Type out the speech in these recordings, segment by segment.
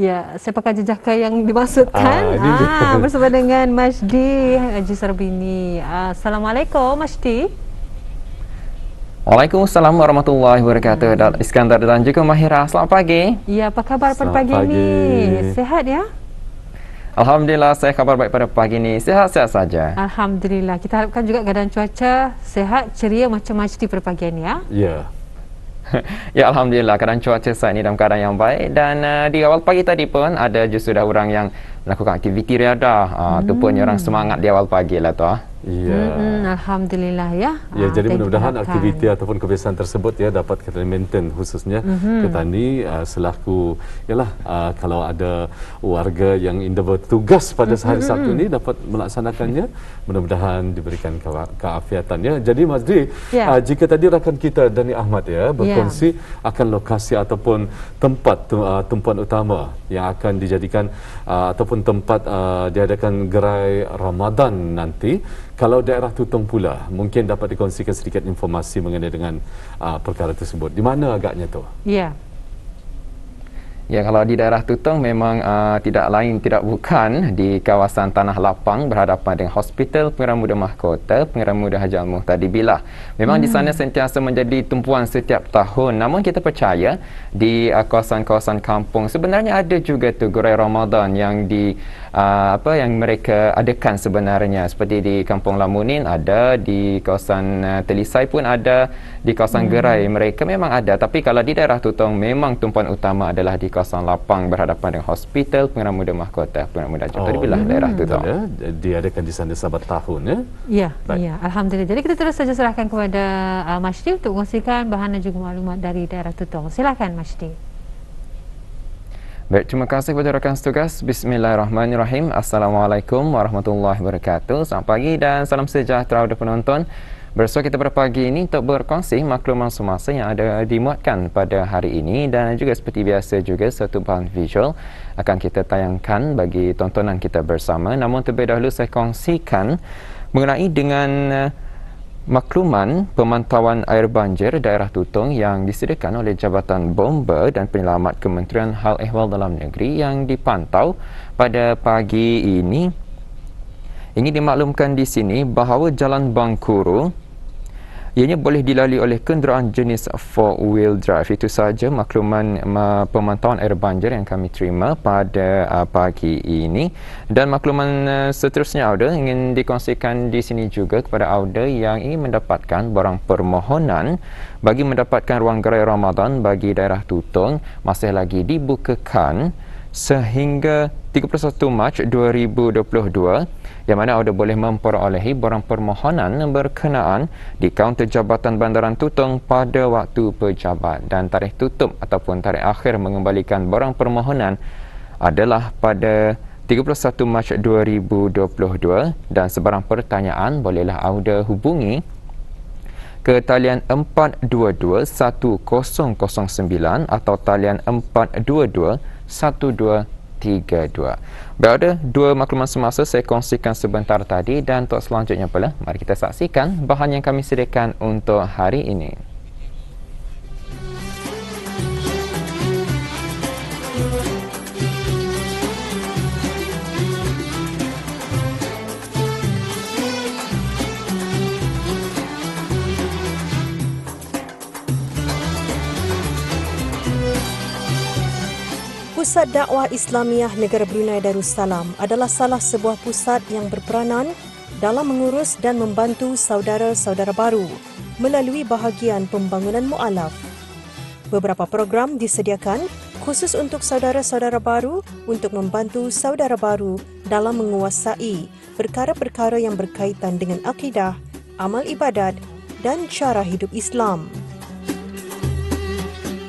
Ya, siapakah jejaka yang dimaksudkan? Bersama dengan Masdi Haji Sarbini. Assalamualaikum Masdi. Waalaikumsalam warahmatullahi wabarakatuh. Iskandar dan juga Mahira. Selamat pagi. Ya, apa khabar pada pagi ini? Sehat ya? Alhamdulillah, saya kabar baik pada pagi ini. Sehat-sehat saja. Alhamdulillah. Kita harapkan juga keadaan cuaca sehat, ceria macam Masdi pada pagi ini ya. Ya. Ya, Alhamdulillah keadaan cuaca saat ini dalam keadaan yang baik. Dan di awal pagi tadi pun ada justru dah orang yang melakukan aktiviti riadah. Itu pun orang semangat di awal pagi lah tu. Ya. Alhamdulillah ya. Ya, jadi mudah-mudahan aktiviti ataupun kebiasaan tersebut ya dapat kita maintain, khususnya petani selaku kalau ada warga yang indah bertugas pada hari Sabtu ini dapat melaksanakannya, mudah-mudahan diberikan keafiatan ya. Jadi Mas Dri, jika tadi rakan kita Dani Ahmad ya berkongsi akan lokasi ataupun tempat tumpuan utama yang akan dijadikan ataupun tempat diadakan gerai Ramadan nanti. Kalau daerah Tutong pula, mungkin dapat dikongsikan sedikit informasi mengenai dengan perkara tersebut. Di mana agaknya tu? Ya. Ya, kalau di daerah Tutong memang tidak lain tidak bukan di kawasan Tanah Lapang berhadapan dengan Hospital Pengarah Muda Mahkota Pengarah Muda Haji Al-Muhtadi Billah. Memang di sana sentiasa menjadi tumpuan setiap tahun. Namun kita percaya di kawasan-kawasan kampung sebenarnya ada juga tu gerai Ramadan yang yang mereka adakan sebenarnya, seperti di Kampung Lamunin ada, di kawasan Telisai pun ada, di kawasan gerai mereka memang ada. Tapi kalau di daerah Tutong memang tumpuan utama adalah di kawasan Lapang berhadapan dengan Hospital Pengarah Muda Mahkota Pengarah Muda Haji Al-Muhtadi Billah daerah Tutong. Ya, diadakan di sana sabat tahun ya. Ya, ya, alhamdulillah. Jadi kita terus saja serahkan kepada Masdi untuk mengkongsikan bahan dan juga maklumat dari daerah Tutong. Silakan Masdi. Baik, terima kasih kepada rakan setugas. Bismillahirrahmanirrahim. Assalamualaikum warahmatullahi wabarakatuh. Selamat pagi dan salam sejahtera kepada penonton. Bersua kita pada pagi ini untuk berkongsi maklumat semasa yang ada dimuatkan pada hari ini, dan juga seperti biasa juga satu bahan visual akan kita tayangkan bagi tontonan kita bersama. Namun terlebih dahulu saya kongsikan mengenai dengan makluman pemantauan air banjir daerah Tutong yang disediakan oleh Jabatan Bomba dan Penyelamat Kementerian Hal Ehwal Dalam Negeri yang dipantau pada pagi ini. Ingin dimaklumkan di sini bahawa Jalan Bangkuru ianya boleh dilalui oleh kenderaan jenis 4-wheel drive. Itu sahaja makluman pemantauan air banjir yang kami terima pada pagi ini. Dan makluman seterusnya Auda ingin dikongsikan di sini juga kepada Auda yang ingin mendapatkan barang permohonan bagi mendapatkan ruang gerai Ramadan bagi daerah Tutong masih lagi dibukakan sehingga 31 Mac 2022, yang mana Auda boleh memperolehi barang permohonan berkenaan di kaunter Jabatan Bandaran Tutong pada waktu pejabat, dan tarikh tutup ataupun tarikh akhir mengembalikan barang permohonan adalah pada 31 Mac 2022. Dan sebarang pertanyaan bolehlah Auda hubungi ke talian 422-1009 atau talian 422-1232. Berada dua makluman semasa saya kongsikan sebentar tadi, dan untuk selanjutnya pula mari kita saksikan bahan yang kami sediakan untuk hari ini. Pusat Dakwah Islamiah Negara Brunei Darussalam adalah salah sebuah pusat yang berperanan dalam mengurus dan membantu saudara-saudara baru melalui bahagian pembangunan mu'alaf. Beberapa program disediakan khusus untuk saudara-saudara baru untuk membantu saudara baru dalam menguasai perkara-perkara yang berkaitan dengan akidah, amal ibadat dan cara hidup Islam.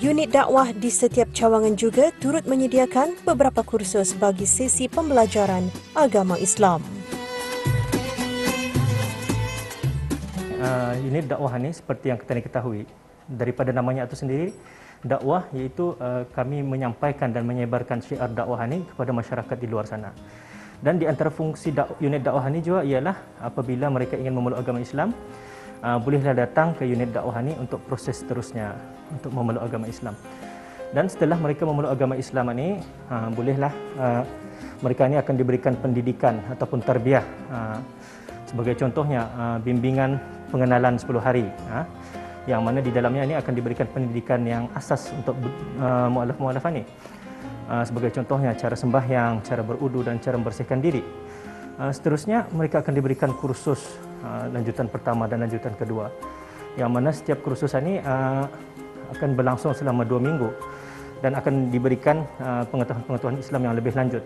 Unit dakwah di setiap cawangan juga turut menyediakan beberapa kursus bagi sesi pembelajaran agama Islam. Unit dakwah ini seperti yang kita ketahui daripada namanya itu sendiri, dakwah iaitu kami menyampaikan dan menyebarkan syiar dakwah ini kepada masyarakat di luar sana. Dan di antara fungsi unit dakwah ini juga ialah apabila mereka ingin memeluk agama Islam, bolehlah datang ke unit dakwah ini untuk proses seterusnya untuk memeluk agama Islam. Dan setelah mereka memeluk agama Islam ini, bolehlah mereka ini akan diberikan pendidikan ataupun tarbiyah. Sebagai contohnya, bimbingan pengenalan 10 hari. Yang mana di dalamnya ini akan diberikan pendidikan yang asas untuk mu'alaf-mu'alaf ini. Sebagai contohnya, cara sembahyang, cara berudu dan cara membersihkan diri. Seterusnya, mereka akan diberikan kursus lanjutan pertama dan lanjutan kedua. Yang mana setiap kursus ini akan berlangsung selama 2 minggu dan akan diberikan pengetahuan-pengetahuan Islam yang lebih lanjut.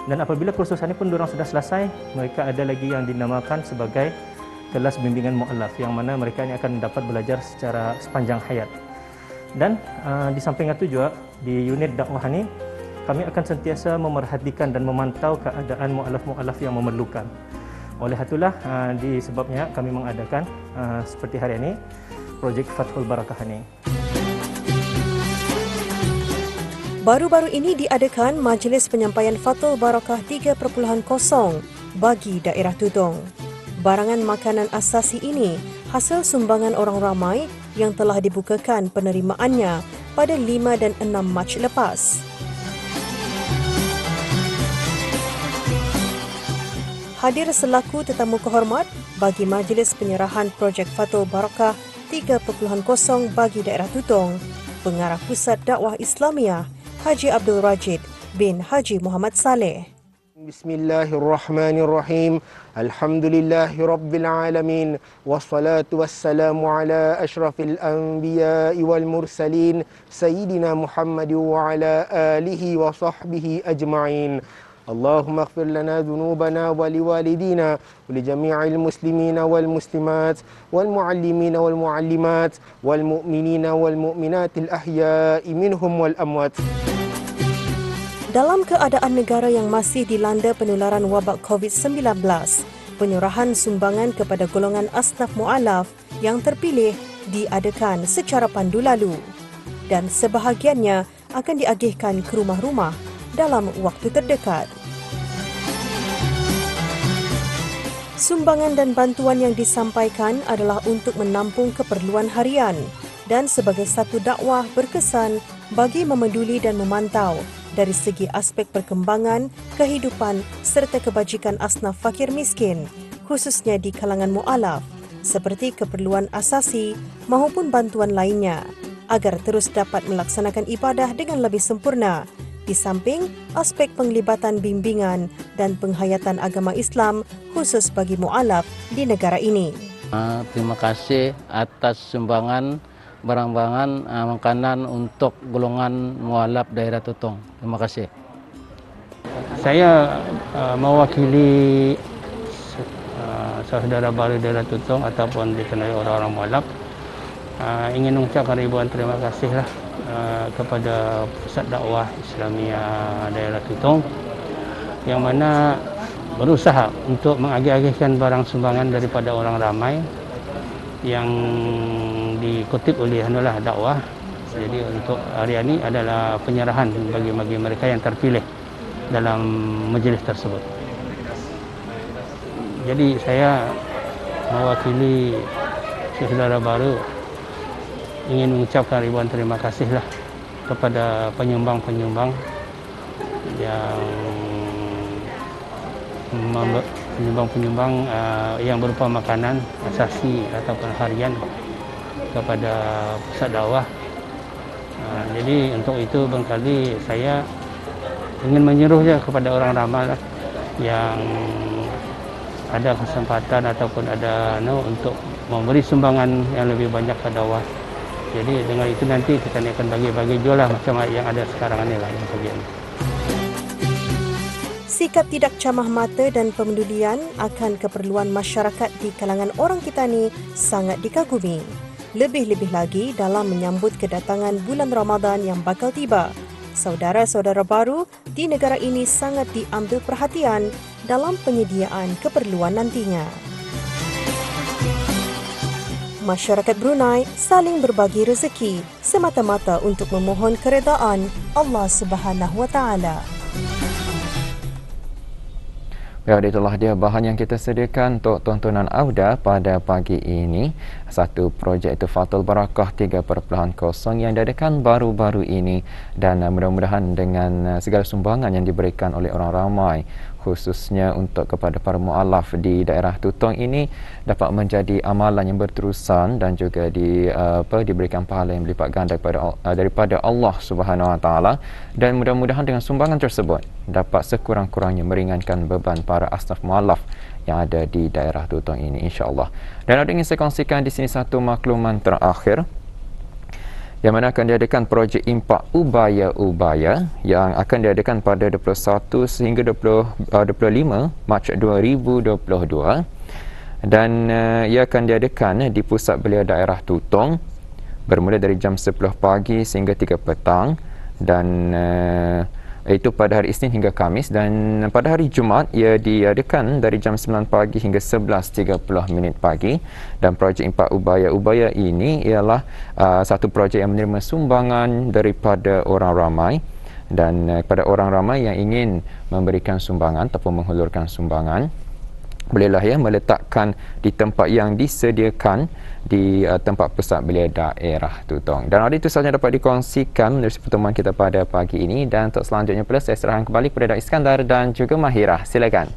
Dan apabila kursus ini pun diorang sudah selesai, mereka ada lagi yang dinamakan sebagai kelas bimbingan mu'alaf, yang mana mereka ini akan dapat belajar secara sepanjang hayat. Dan di samping itu juga di unit dakwah ini kami akan sentiasa memerhatikan dan memantau keadaan mu'alaf-mu'alaf yang memerlukan. Oleh itulah disebabnya kami mengadakan seperti hari ini projek Fathul Barakah ini. Baru-baru ini diadakan Majlis Penyampaian Fathul Barakah 3.0 bagi daerah Tutong. Barangan makanan asasi ini hasil sumbangan orang ramai yang telah dibukakan penerimaannya pada 5 dan 6 Mac lepas. Hadir selaku tetamu kehormat bagi Majlis Penyerahan Projek Fathul Barakah 3.0 bagi daerah Tutong, Pengarah Pusat Dakwah Islamiah Haji Abdul Rajid bin Haji Muhammad Saleh. Bismillahirrahmanirrahim. Alhamdulillahirabbil alamin wassalatu wassalamu ala asyrafil anbiya'i wal mursalin sayyidina Muhammad wa ala alihi wa sahbihi ajma'in. Allahumma ighfir lana dhunubana wa liwalidina wa li jami'il muslimina wal muslimat wal muallimina wal muallimat wal mu'minina wal mu'minatil ahya'i minhum wal amwat. Dalam keadaan negara yang masih dilanda penularan wabak COVID-19, penyerahan sumbangan kepada golongan asnaf mu'alaf yang terpilih diadakan secara pandu lalu dan sebahagiannya akan diagihkan ke rumah-rumah dalam waktu terdekat. Sumbangan dan bantuan yang disampaikan adalah untuk menampung keperluan harian dan sebagai satu dakwah berkesan bagi memeduli dan memantau dari segi aspek perkembangan, kehidupan serta kebajikan asnaf fakir miskin, khususnya di kalangan mu'alaf, seperti keperluan asasi maupun bantuan lainnya, agar terus dapat melaksanakan ibadah dengan lebih sempurna, di samping aspek penglibatan bimbingan dan penghayatan agama Islam khusus bagi mu'alaf di negara ini. Terima kasih atas sumbangan barang-barangan makanan untuk golongan mualaf daerah Tutong. Terima kasih. Saya mewakili saudara baru daerah Tutong ataupun dikenali orang-orang mualaf, ingin mengucapkan ribuan terima kasihlah kepada Pusat Dakwah Islamiah daerah Tutong yang mana berusaha untuk mengagih-agihkan barang sumbangan daripada orang ramai yang dikutip oleh dakwah. Jadi untuk hari ini adalah penyerahan bagi mereka yang terpilih dalam majlis tersebut. Jadi saya mewakili saudara baru ingin mengucapkan ribuan terima kasihlah kepada penyumbang-penyumbang yang yang berupa makanan asasi ataupun harian kepada pusat dakwah. Jadi untuk itu barangkali saya ingin menyuruh kepada orang ramai yang ada kesempatan ataupun ada untuk memberi sumbangan yang lebih banyak ke dakwah. Jadi dengan itu nanti kita akan bagi-bagi jual lah macam yang ada sekarang ini lah yang bagian. Sikap tidak camah mata dan pemedulian akan keperluan masyarakat di kalangan orang Kitani sangat dikagumi. Lebih-lebih lagi dalam menyambut kedatangan bulan Ramadan yang bakal tiba. Saudara-saudara baru di negara ini sangat diambil perhatian dalam penyediaan keperluan nantinya. Masyarakat Brunei saling berbagi rezeki semata-mata untuk memohon keredaan Allah Subhanahu Wa Taala. Ya, itulah dia bahan yang kita sediakan untuk tontonan Auda pada pagi ini. Satu projek itu Fatul Barakah 3.0 yang diadakan baru-baru ini, dan mudah-mudahan dengan segala sumbangan yang diberikan oleh orang ramai, khususnya untuk kepada para mualaf di daerah Tutong ini, dapat menjadi amalan yang berterusan dan juga diberikan pahala yang berlipat ganda daripada Allah Subhanahu Wa Taala, dan mudah-mudahan dengan sumbangan tersebut dapat sekurang-kurangnya meringankan beban para asnaf mualaf yang ada di daerah Tutong ini, insya-Allah. Dan ada ingin saya kongsikan di sini satu makluman terakhir, yang mana akan diadakan projek impak Ubaya yang akan diadakan pada 21 sehingga 25 Mac 2022, dan ia akan diadakan di pusat belia daerah Tutong bermula dari jam 10 pagi sehingga 3 petang, dan itu pada hari Isnin hingga Khamis, dan pada hari Jumaat ia diadakan dari jam 9 pagi hingga 11.30 pagi. Dan projek impak Ubaya ini ialah satu projek yang menerima sumbangan daripada orang ramai, dan kepada orang ramai yang ingin memberikan sumbangan ataupun menghulurkan sumbangan, bolehlah ya meletakkan di tempat yang disediakan di tempat pusat belia daerah Tutong. Dan hari itu sahaja dapat dikongsikan menerusi pertemuan kita pada pagi ini, dan untuk selanjutnya pula saya serahkan kembali kepada Dr. Iskandar dan juga Mahirah. Silakan.